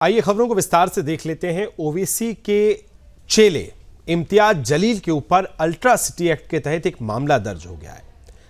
आइए खबरों को विस्तार से देख लेते हैं। ओवैसी के चेले इम्तियाज जलील के ऊपर अल्ट्रा सिटी एक्ट के तहत एक मामला दर्ज हो गया है।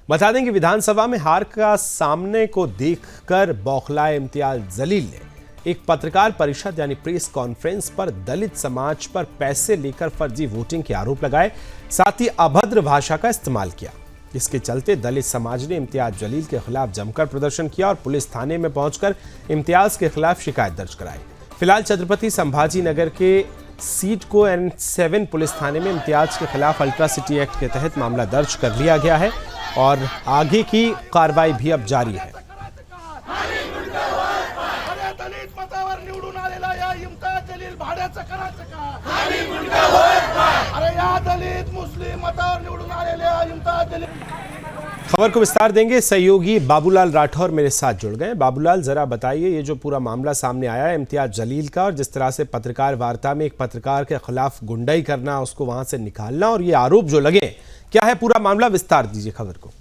बता दें कि विधानसभा में हार का सामने को देखकर बौखलाए इम्तियाज जलील ने एक पत्रकार परिषद यानी प्रेस कॉन्फ्रेंस पर दलित समाज पर पैसे लेकर फर्जी वोटिंग के आरोप लगाए, साथ ही अभद्र भाषा का इस्तेमाल किया। इसके चलते दलित समाज ने इम्तियाज जलील के खिलाफ जमकर प्रदर्शन किया और पुलिस थाने में पहुंचकर इम्तियाज के खिलाफ शिकायत दर्ज कराई। फिलहाल छत्रपति संभाजी नगर के सीट को N7 पुलिस थाने में इम्तियाज के खिलाफ अल्ट्रा सिटी एक्ट के तहत मामला दर्ज कर लिया गया है और आगे की कार्रवाई भी अब जारी है। खबर को विस्तार देंगे, सहयोगी बाबूलाल राठौर मेरे साथ जुड़ गए। बाबूलाल, जरा बताइए ये जो पूरा मामला सामने आया है इम्तियाज जलील का, और जिस तरह से पत्रकार वार्ता में एक पत्रकार के खिलाफ गुंडाई करना, उसको वहां से निकालना और ये आरोप जो लगे, क्या है पूरा मामला? विस्तार दीजिए खबर को।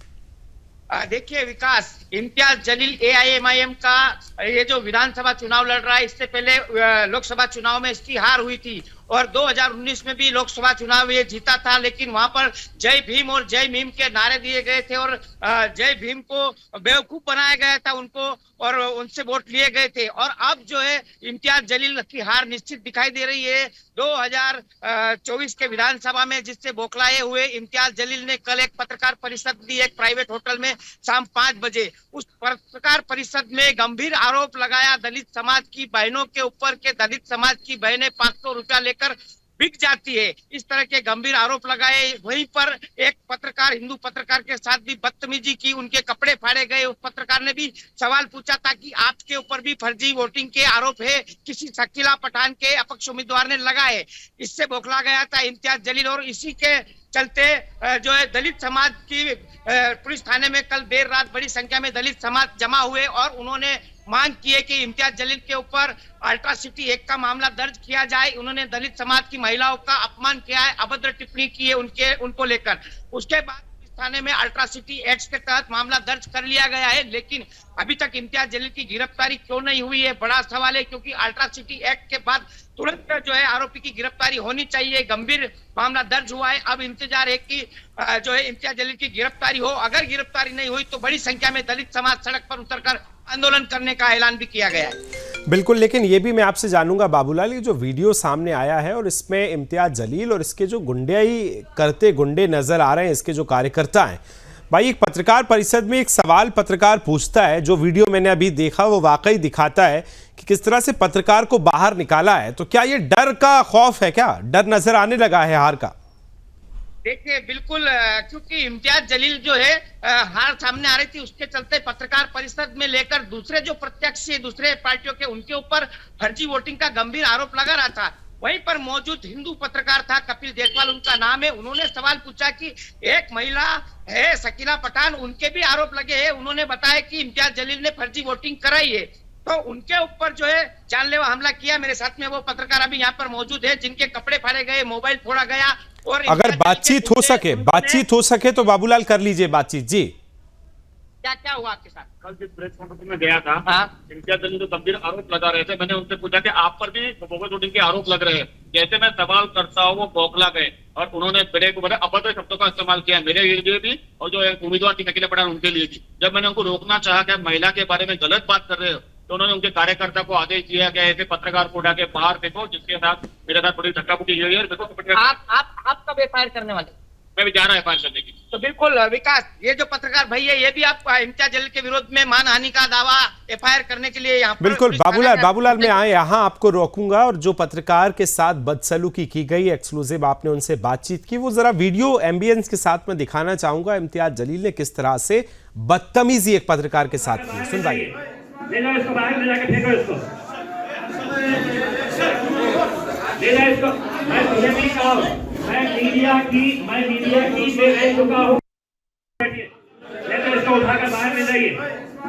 देखिए विकास, इम्तियाज जलील AIMIM का ये जो विधानसभा चुनाव लड़ रहा है, इससे पहले लोकसभा चुनाव में इसकी हार हुई थी और 2019 में भी लोकसभा चुनाव ये जीता था, लेकिन वहां पर जय भीम और जय मीम के नारे दिए गए थे और जय भीम को बेवकूफ बनाया गया था उनको, और उनसे वोट लिए गए थे। और अब जो है इम्तियाज जलील की हार निश्चित दिखाई दे रही है। 2024 के विधानसभा में जिससे बौखलाए हुए इम्तियाज जलील ने कल एक पत्रकार परिषद दी एक प्राइवेट होटल में शाम 5 बजे। उस पत्रकार परिषद में गंभीर आरोप लगाया दलित समाज की बहनों के ऊपर के दलित समाज की बहनें 500 रुपया लेकर बिक जाती है, इस तरह के गंभीर आरोप लगाए। वहीं पर एक पत्रकार, हिंदू पत्रकार के साथ भी बदतमीजी की, उनके कपड़े फाड़े गए। उस पत्रकार ने भी सवाल पूछा था कि आपके ऊपर भी फर्जी वोटिंग के आरोप है, किसी शकीला पठान के अपक्ष उम्मीदवार ने लगाए। इससे बौखला गया था इम्तियाज जलील और इसी के चलते जो है दलित समाज की पुलिस थाने में कल देर रात बड़ी संख्या में दलित समाज जमा हुए और उन्होंने मांग की है कि इम्तियाज जलील के ऊपर अल्ट्रा सिटी एक्ट का मामला दर्ज किया जाए। उन्होंने दलित समाज की महिलाओं का अपमान किया है, अभद्र टिप्पणी की है उनको लेकर। उसके बाद थाने में अल्ट्रा सिटी एक्ट के तहत मामला दर्ज कर लिया गया है, लेकिन अभी तक इम्तियाज जलील की गिरफ्तारी क्यों नहीं हुई है बड़ा सवाल है, क्योंकि अल्ट्रा सिटी एक्ट के बाद तुरंत जो है आरोपी की गिरफ्तारी होनी चाहिए। गंभीर मामला दर्ज हुआ है, अब इंतजार है कि जो है इम्तियाज जलील की गिरफ्तारी हो। अगर गिरफ्तारी नहीं हुई तो बड़ी संख्या में दलित समाज सड़क पर उतरकर आंदोलन करने का ऐलान भी किया गया है। बिल्कुल, लेकिन ये भी मैं आपसे जानूंगा बाबूलाल, ये जो वीडियो सामने आया है और इसमें इम्तियाज जलील और इसके जो गुंडाई करते गुंडे नजर आ रहे हैं, इसके जो कार्यकर्ता हैं, भाई एक पत्रकार परिषद में एक सवाल पत्रकार पूछता है, जो वीडियो मैंने अभी देखा वो वाकई दिखाता है कि किस तरह से पत्रकार को बाहर निकाला है। तो क्या ये डर का खौफ है, क्या डर नजर आने लगा है हार का? देखिए बिल्कुल, क्योंकि इम्तियाज जलील जो है हार सामने आ रही थी, उसके चलते पत्रकार परिषद में लेकर दूसरे जो प्रत्याशी दूसरे पार्टियों के उनके ऊपर फर्जी वोटिंग का गंभीर आरोप लगा रहा था। वहीं पर मौजूद हिंदू पत्रकार था कपिल देसवाल, उनका नाम है। उन्होंने सवाल पूछा कि एक महिला है शकीला पठान, उनके भी आरोप लगे हैं। उन्होंने बताया कि इम्तियाज जलील ने फर्जी वोटिंग कराई है, तो उनके ऊपर जो है जानलेवा हमला किया। मेरे साथ में वो पत्रकार अभी यहाँ पर मौजूद है जिनके कपड़े फाड़े गए, मोबाइल फोड़ा गया। और अगर बातचीत हो सके तो बाबूलाल कर लीजिए बातचीत जी। क्या हुआ आपके साथ? कल जिस प्रेस कॉन्फ्रेंस में गया था, इम्तियाज जलील जो गंभीर आरोप लगा रहे थे, मैंने उनसे पूछा कि आप पर भी बोगस वोटिंग के आरोप लग रहे हैं। जैसे मैं सवाल करता हूँ वो बौखला गए और उन्होंने मेरे को अभद्र शब्दों का इस्तेमाल किया, मेरे लिए भी और जो उम्मीदवार थी शकीला पठान उनके लिए भी। जब मैंने उनको रोकना चाहा कि महिला के बारे में गलत बात कर रहे हो, तो उन्होंने उनके कार्यकर्ता को आदेश दिया कि ऐसे पत्रकार को उठा के बाहर फेंको, जिसके साथ मेरे साथ बड़ी धक्का-मुक्की हुई है। आप कब एफआईआर करने वाले? मैं भी जा रहा एफआईआर करने की। तो बिल्कुल विकास, ये जो पत्रकार भाई है ये भी आप इम्तियाज जलील के विरोध में मानहानि का दावा एफआईआर करने के लिए यहाँ पर बिल्कुल बाबूलाल मैं यहाँ आपको रोकूंगा, और जो पत्रकार के साथ बदसलूकी की गई, एक्सक्लूसिव आपने उनसे बातचीत की, वो जरा वीडियो एम्बियंस के साथ में दिखाना चाहूंगा। इम्तियाज जलील ने किस तरह से बदतमीजी एक पत्रकार के साथ की, सुनवाइए। ले जाओ इसको बाहर, ले जाके फेंको इसको, ले जाओ इसको। मैं तुझे नहीं कहा, मैं मीडिया की पे रह चुका हूँ। ले जाओ इसको उठाकर बाहर ले जाइए,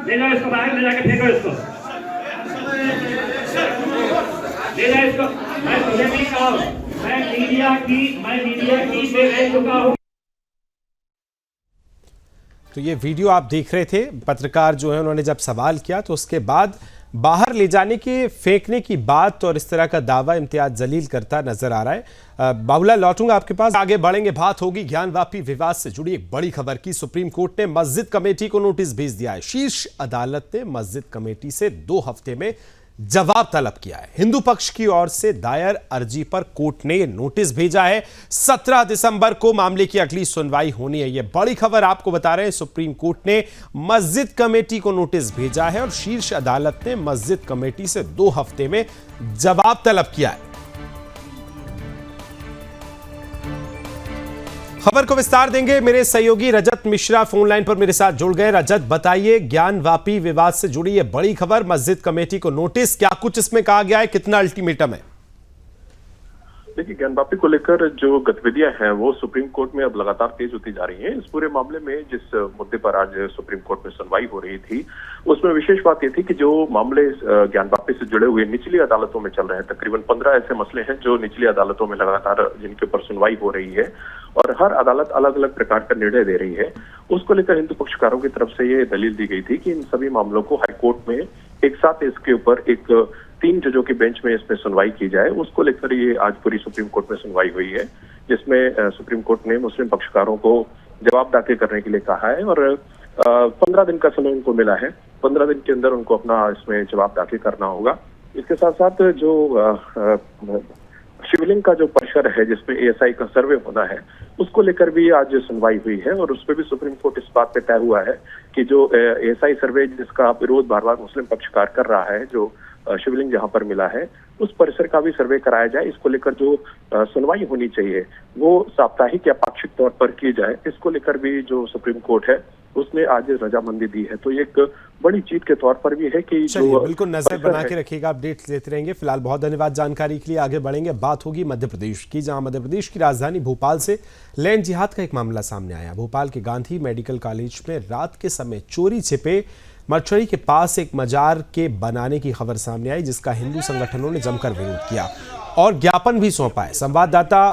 ले जाओ इसको बाहर, ले जाके फेंको इसको, ले जाओ इसको। मैं तुझे नहीं कहा, मैं मीडिया की पे रह चुका हूँ। तो ये वीडियो आप देख रहे थे, पत्रकार जो है उन्होंने जब सवाल किया तो उसके बाद बाहर ले जाने के फेंकने की बात और इस तरह का दावा इम्तियाज जलील करता नजर आ रहा है। बाबूलाल, लौटूंगा आपके पास, आगे बढ़ेंगे। बात होगी ज्ञानवापी विवाद से जुड़ी एक बड़ी खबर की। सुप्रीम कोर्ट ने मस्जिद कमेटी को नोटिस भेज दिया है। शीर्ष अदालत ने मस्जिद कमेटी से 2 हफ्ते में जवाब तलब किया है। हिंदू पक्ष की ओर से दायर अर्जी पर कोर्ट ने नोटिस भेजा है। 17 दिसंबर को मामले की अगली सुनवाई होनी है। यह बड़ी खबर आपको बता रहे हैं। सुप्रीम कोर्ट ने मस्जिद कमेटी को नोटिस भेजा है और शीर्ष अदालत ने मस्जिद कमेटी से 2 हफ्ते में जवाब तलब किया है। खबर को विस्तार देंगे मेरे सहयोगी रजत मिश्रा फोन लाइन पर मेरे साथ जुड़ गए। रजत, बताइए, ज्ञानवापी विवाद से जुड़ी ये बड़ी खबर, मस्जिद कमेटी को नोटिस, क्या कुछ इसमें कहा गया है, कितना अल्टीमेटम है? देखिए, ज्ञानवापी को लेकर जो गतिविधियां हैं वो सुप्रीम कोर्ट में अब लगातार तेज होती जा रही हैं। इस पूरे मामले में जिस मुद्दे पर आज सुप्रीम कोर्ट में सुनवाई हो रही थी उसमें विशेष बात ये थी कि जो मामले ज्ञानवापी से जुड़े हुए निचली अदालतों में चल रहे हैं, तकरीबन 15 ऐसे मसले हैं जो निचली अदालतों में लगातार जिनके ऊपर सुनवाई हो रही है और हर अदालत अलग अलग प्रकार का निर्णय दे रही है। उसको लेकर हिंदू पक्षकारों की तरफ से ये दलील दी गई थी कि इन सभी मामलों को हाईकोर्ट में एक साथ इसके ऊपर एक 3 जजों की बेंच में इसमें सुनवाई की जाए। उसको लेकर ये आज पूरी सुप्रीम कोर्ट में सुनवाई हुई है, जिसमें सुप्रीम कोर्ट ने मुस्लिम पक्षकारों को जवाब दाखिल करने के लिए कहा है और 15 दिन का समय उनको मिला है। 15 दिन के अंदर उनको अपना इसमें जवाब दाखिल करना होगा। इसके साथ साथ जो शिवलिंग का जो परिसर है जिसमें ASI का सर्वे होना है उसको लेकर भी आज सुनवाई हुई है और उस पर भी सुप्रीम कोर्ट इस बात पे तय हुआ है कि जो ASI सर्वे जिसका विरोध बार बार मुस्लिम पक्षकार कर रहा है, जो शिवलिंग जहां पर मिला है उस परिसर का भी सर्वे कराया जाए। इसको लेकर जो सुनवाई होनी चाहिए वो साप्ताहिक या पाक्षिक तौर पर की जाए। इसको लेकर भी जो सुप्रीम कोर्ट है उसने आज रजामंदी दी है। तो ये एक बड़ी जीत के तौर पर भी है कि जो बिल्कुल नजर बना के रखिएगा, अपडेट्स लेते रहेंगे। फिलहाल बहुत धन्यवाद जानकारी के लिए। आगे बढ़ेंगे, बात होगी मध्य प्रदेश की, जहां मध्य प्रदेश की राजधानी भोपाल से लैंड जिहाद का एक मामला सामने आया। भोपाल के गांधी मेडिकल कॉलेज में रात के समय चोरी छिपे मरचरी के पास एक मजार के बनाने की खबर सामने आई, जिसका हिंदू संगठनों ने जमकर विरोध किया और ज्ञापन भी सौंपा है। संवाददाता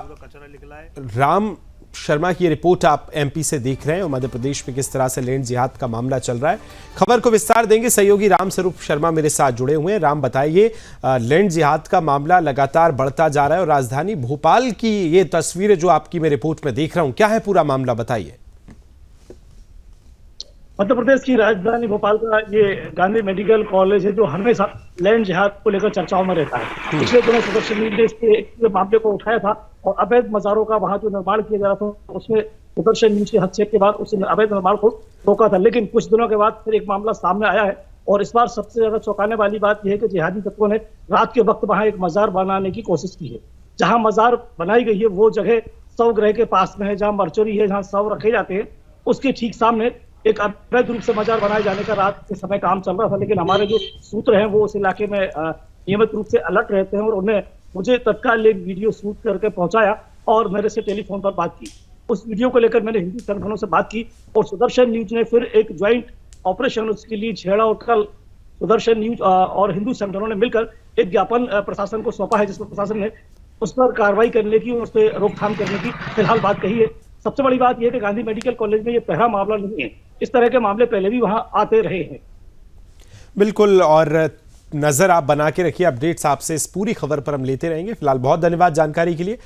राम शर्मा की रिपोर्ट आप MP से देख रहे हैं और मध्य प्रदेश में किस तरह से लैंड जिहाद का मामला चल रहा है। खबर को विस्तार देंगे, सहयोगी राम स्वरूप शर्मा मेरे साथ जुड़े हुए हैं। राम, बताइए, लैंड जिहाद का मामला लगातार बढ़ता जा रहा है और राजधानी भोपाल की ये तस्वीरें जो आपकी मैं रिपोर्ट में देख रहा हूं, क्या है पूरा मामला, बताइए। मध्य प्रदेश की राजधानी भोपाल का ये गांधी मेडिकल कॉलेज है जो हमेशा लैंड जिहाद को लेकर चर्चाओं में रहता है। पिछले दिनों सुदर्शन न्यूज ने इसके मामले को उठाया था और अवैध मज़ारों का वहां जो निर्माण किया जा रहा था उसमें सुदर्शन न्यूज के हस्तक्षेप के बाद उस अवैध निर्माण को रोका था। लेकिन कुछ दिनों के बाद फिर एक मामला सामने आया है और इस बार सबसे ज्यादा चौंकाने वाली बात यह है कि जिहादी तत्वों ने रात के वक्त वहां एक मजार बनाने की कोशिश की है। जहां मजार बनाई गई है वो जगह शवगृह के पास में है, जहां मरचोरी है, जहां शव रखे जाते हैं, उसके ठीक सामने एक अवैध रूप से मजार बनाए जाने का रात के समय काम चल रहा था। लेकिन हमारे जो सूत्र हैं वो उस इलाके में नियमित रूप से अलर्ट रहते हैं और उन्हें मुझे तत्काल एक वीडियो शूट करके पहुंचाया और मेरे से टेलीफोन पर बात की। उस वीडियो को लेकर मैंने हिंदू संगठनों से बात की और सुदर्शन न्यूज ने फिर एक ज्वाइंट ऑपरेशन उसके लिए छेड़ा और कल सुदर्शन न्यूज और हिंदू संगठनों ने मिलकर एक ज्ञापन प्रशासन को सौंपा है, जिसमें प्रशासन ने उस पर कार्रवाई करने की, उस पर रोकथाम करने की फिलहाल बात कही है। सबसे बड़ी बात यह है कि गांधी मेडिकल कॉलेज में ये पहला मामला नहीं है, इस तरह के मामले पहले भी वहां आते रहे हैं। बिल्कुल, और नजर आप बना के रखिए, अपडेट्स आपसे इस पूरी खबर पर हम लेते रहेंगे। फिलहाल बहुत धन्यवाद जानकारी के लिए।